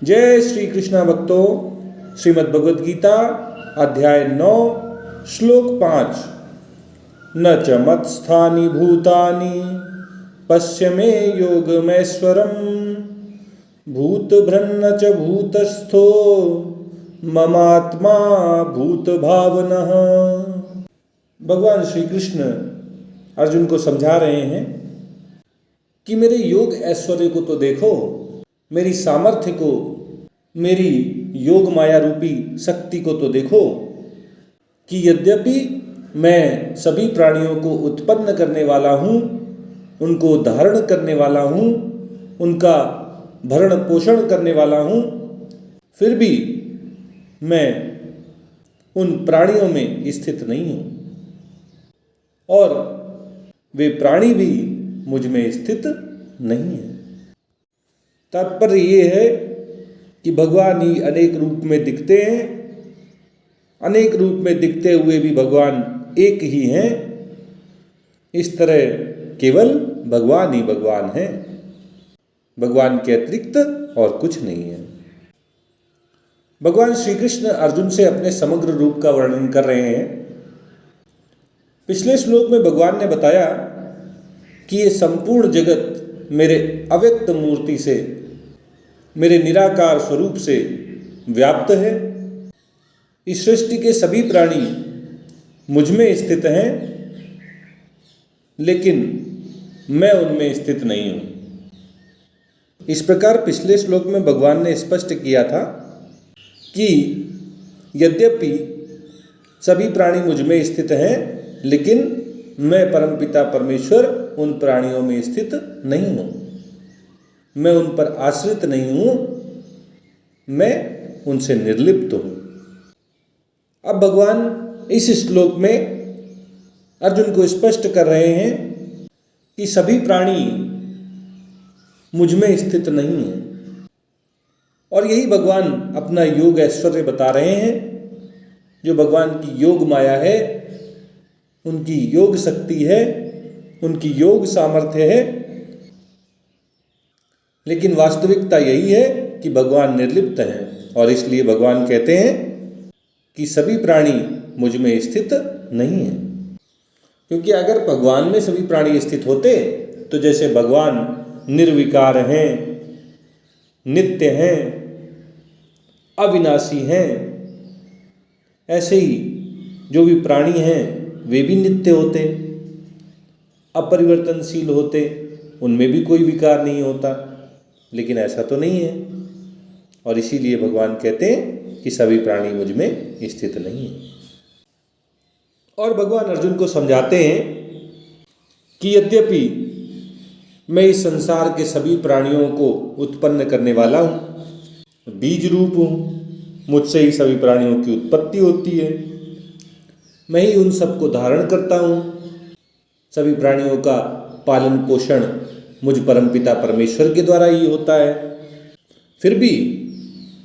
जय श्री कृष्ण भक्तों। श्रीमद् भगवद गीता अध्याय 9 श्लोक 5। न च मत्स्थानि भूतानि पश्य मे योगमैश्वरम् भूतभृन्न च भूतस्थो ममात्मा भूतभावनः। भगवान श्री कृष्ण अर्जुन को समझा रहे हैं कि मेरे योग ऐश्वर्य को तो देखो, मेरी सामर्थ्य को, मेरी योग माया रूपी शक्ति को तो देखो कि यद्यपि मैं सभी प्राणियों को उत्पन्न करने वाला हूँ, उनको धारण करने वाला हूँ, उनका भरण पोषण करने वाला हूँ, फिर भी मैं उन प्राणियों में स्थित नहीं हूँ और वे प्राणी भी मुझ में स्थित नहीं है। तात्पर्य ये है कि भगवान ही अनेक रूप में दिखते हैं, अनेक रूप में दिखते हुए भी भगवान एक ही हैं। इस तरह केवल भगवान ही भगवान हैं, भगवान के अतिरिक्त और कुछ नहीं है। भगवान श्री कृष्ण अर्जुन से अपने समग्र रूप का वर्णन कर रहे हैं। पिछले श्लोक में भगवान ने बताया कि ये संपूर्ण जगत मेरे अव्यक्त मूर्ति से, मेरे निराकार स्वरूप से व्याप्त है। इस सृष्टि के सभी प्राणी मुझ में स्थित हैं, लेकिन मैं उनमें स्थित नहीं हूँ। इस प्रकार पिछले श्लोक में भगवान ने स्पष्ट किया था कि यद्यपि सभी प्राणी मुझ में स्थित हैं, लेकिन मैं परमपिता परमेश्वर उन प्राणियों में स्थित नहीं हूँ, मैं उन पर आश्रित नहीं हूँ, मैं उनसे निर्लिप्त हूँ। अब भगवान इस श्लोक में अर्जुन को स्पष्ट कर रहे हैं कि सभी प्राणी मुझ में स्थित नहीं हैं और यही भगवान अपना योग ऐश्वर्य बता रहे हैं, जो भगवान की योग माया है, उनकी योग शक्ति है, उनकी योग सामर्थ्य है। लेकिन वास्तविकता यही है कि भगवान निर्लिप्त हैं और इसलिए भगवान कहते हैं कि सभी प्राणी मुझ में स्थित नहीं हैं। क्योंकि अगर भगवान में सभी प्राणी स्थित होते तो जैसे भगवान निर्विकार हैं, नित्य हैं, अविनाशी हैं, ऐसे ही जो भी प्राणी हैं वे भी नित्य होते, अपरिवर्तनशील होते, उनमें भी कोई विकार नहीं होता। लेकिन ऐसा तो नहीं है और इसीलिए भगवान कहते हैं कि सभी प्राणी मुझ में स्थित नहीं है। और भगवान अर्जुन को समझाते हैं कि यद्यपि मैं इस संसार के सभी प्राणियों को उत्पन्न करने वाला हूँ, बीज रूप हूँ, मुझसे ही सभी प्राणियों की उत्पत्ति होती है, मैं ही उन सबको धारण करता हूँ, सभी प्राणियों का पालन पोषण मुझ परमपिता परमेश्वर के द्वारा ही होता है, फिर भी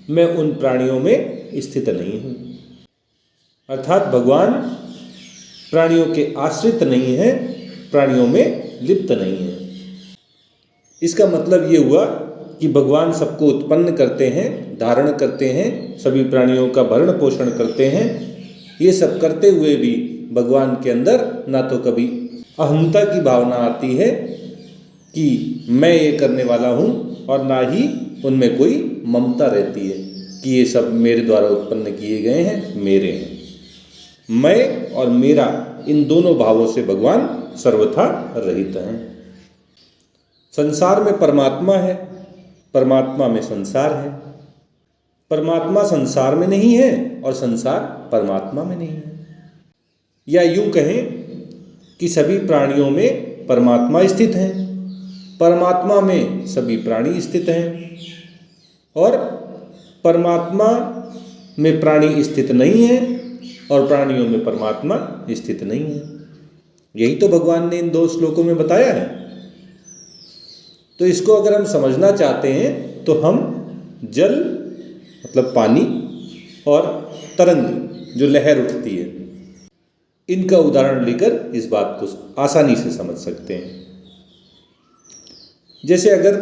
मैं उन प्राणियों में स्थित नहीं हूँ। अर्थात भगवान प्राणियों के आश्रित नहीं है, प्राणियों में लिप्त नहीं है। इसका मतलब ये हुआ कि भगवान सबको उत्पन्न करते हैं, धारण करते हैं, सभी प्राणियों का भरण पोषण करते हैं। ये सब करते हुए भी भगवान के अंदर ना तो कभी अहंता की भावना आती है कि मैं ये करने वाला हूँ, और ना ही उनमें कोई ममता रहती है कि ये सब मेरे द्वारा उत्पन्न किए गए हैं, मेरे हैं। मैं और मेरा, इन दोनों भावों से भगवान सर्वथा रहित हैं। संसार में परमात्मा है, परमात्मा में संसार है। परमात्मा संसार में नहीं है और संसार परमात्मा में नहीं है। या यूं कहें कि सभी प्राणियों में परमात्मा स्थित है, परमात्मा में सभी प्राणी स्थित हैं, और परमात्मा में प्राणी स्थित नहीं है और प्राणियों में परमात्मा स्थित नहीं है। यही तो भगवान ने इन 2 श्लोकों में बताया है। तो इसको अगर हम समझना चाहते हैं तो हम जल मतलब पानी और तरंग जो लहर उठती है, इनका उदाहरण लेकर इस बात को आसानी से समझ सकते हैं। जैसे अगर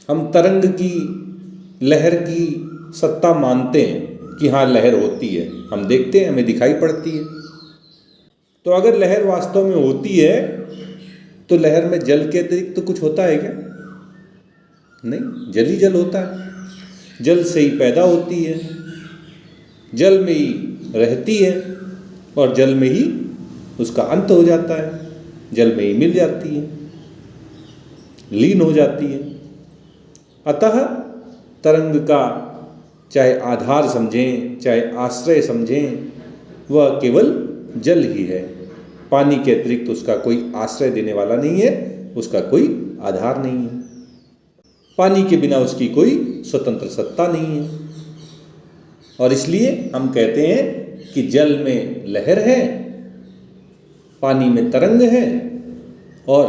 हम तरंग की लहर की सत्ता मानते हैं कि हाँ लहर होती है, हम देखते हैं, हमें दिखाई पड़ती है। तो अगर लहर वास्तव में होती है तो लहर में जल के अतिरिक्त तो कुछ होता है क्या? नहीं, जल ही जल होता है। जल से ही पैदा होती है, जल में ही रहती है और जल में ही उसका अंत हो जाता है, जल में ही मिल जाती है, लीन हो जाती है। अतः तरंग का चाहे आधार समझें चाहे आश्रय समझें, वह केवल जल ही है। पानी के अतिरिक्त उसका कोई आश्रय देने वाला नहीं है, उसका कोई आधार नहीं है। पानी के बिना उसकी कोई स्वतंत्र सत्ता नहीं है। और इसलिए हम कहते हैं कि जल में लहर है, पानी में तरंग है और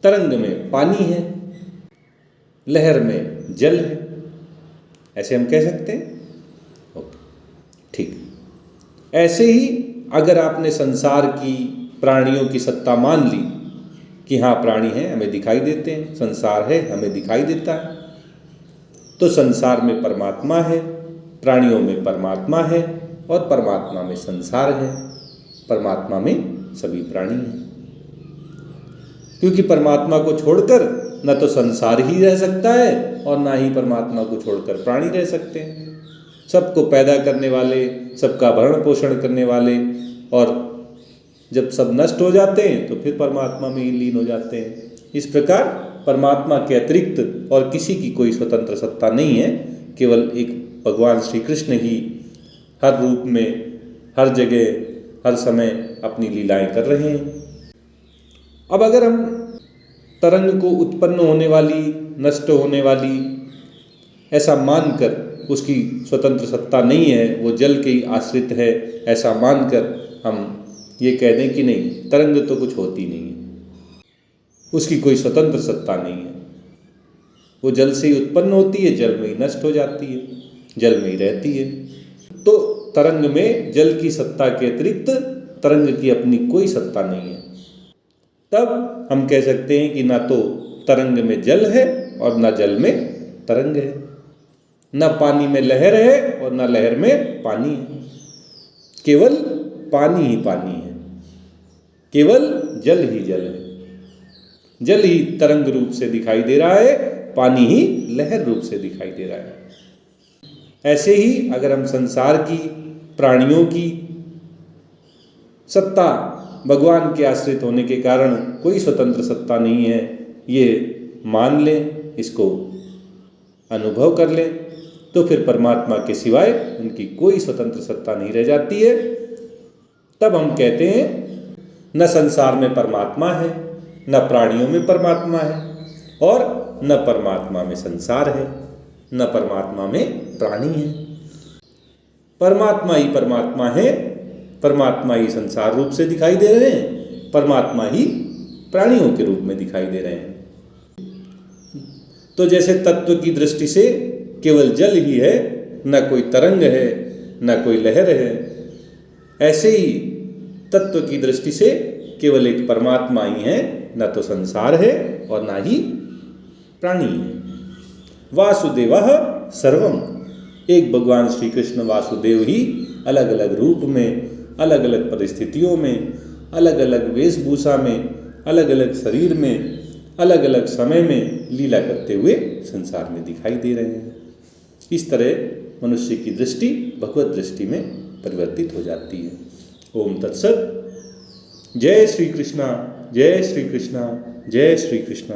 तरंग में पानी है, लहर में जल है। ऐसे हम कह सकते हैं। ओके, ठीक। ऐसे ही अगर आपने संसार की प्राणियों की सत्ता मान ली कि हाँ प्राणी हैं, हमें दिखाई देते हैं, संसार है, हमें दिखाई देता है, तो संसार में परमात्मा है, प्राणियों में परमात्मा है और परमात्मा में संसार है, परमात्मा में सभी प्राणी हैं। क्योंकि परमात्मा को छोड़कर न तो संसार ही रह सकता है और ना ही परमात्मा को छोड़कर प्राणी रह सकते हैं। सबको पैदा करने वाले, सबका भरण पोषण करने वाले, और जब सब नष्ट हो जाते हैं तो फिर परमात्मा में ही लीन हो जाते हैं। इस प्रकार परमात्मा के अतिरिक्त और किसी की कोई स्वतंत्र सत्ता नहीं है, केवल एक भगवान श्री कृष्ण ही हर रूप में, हर जगह, हर समय अपनी लीलाएं कर रहे हैं। अब अगर हम तरंग को उत्पन्न होने वाली, नष्ट होने वाली ऐसा मानकर, उसकी स्वतंत्र सत्ता नहीं है, वो जल के ही आश्रित है, ऐसा मानकर हम ये कह दें कि नहीं, तरंग तो कुछ होती नहीं है, उसकी कोई स्वतंत्र सत्ता नहीं है, वो जल से ही उत्पन्न होती है, जल में ही नष्ट हो जाती है, जल में ही रहती है। तो तरंग में जल की सत्ता के अतिरिक्त तरंग की अपनी कोई सत्ता नहीं है। तब हम कह सकते हैं कि ना तो तरंग में जल है और ना जल में तरंग है, ना पानी में लहर है और ना लहर में पानी है, केवल पानी ही पानी है, केवल जल ही जल है। जल ही तरंग रूप से दिखाई दे रहा है, पानी ही लहर रूप से दिखाई दे रहा है। ऐसे ही अगर हम संसार की, प्राणियों की सत्ता भगवान के आश्रित होने के कारण कोई स्वतंत्र सत्ता नहीं है, ये मान लें, इसको अनुभव कर लें, तो फिर परमात्मा के सिवाय उनकी कोई स्वतंत्र सत्ता नहीं रह जाती है। तब हम कहते हैं न संसार में परमात्मा है, न प्राणियों में परमात्मा है और न परमात्मा में संसार है, न परमात्मा में प्राणी है। परमात्मा ही परमात्मा है, परमात्मा ही संसार रूप से दिखाई दे रहे हैं, परमात्मा ही प्राणियों के रूप में दिखाई दे रहे हैं। तो जैसे तत्व की दृष्टि से केवल जल ही है, न कोई तरंग है, न कोई लहर है, ऐसे ही तत्व की दृष्टि से केवल एक परमात्मा ही है, न तो संसार है और ना ही प्राणी है। वासुदेवः सर्वम, एक भगवान श्री कृष्ण वासुदेव ही अलग अलग रूप में, अलग अलग परिस्थितियों में, अलग अलग वेशभूषा में, अलग अलग शरीर में, अलग अलग समय में लीला करते हुए संसार में दिखाई दे रहे हैं। इस तरह मनुष्य की दृष्टि भगवत दृष्टि में परिवर्तित हो जाती है। ओम तत्सत। जय श्री कृष्णा, जय श्री कृष्णा, जय श्री कृष्णा।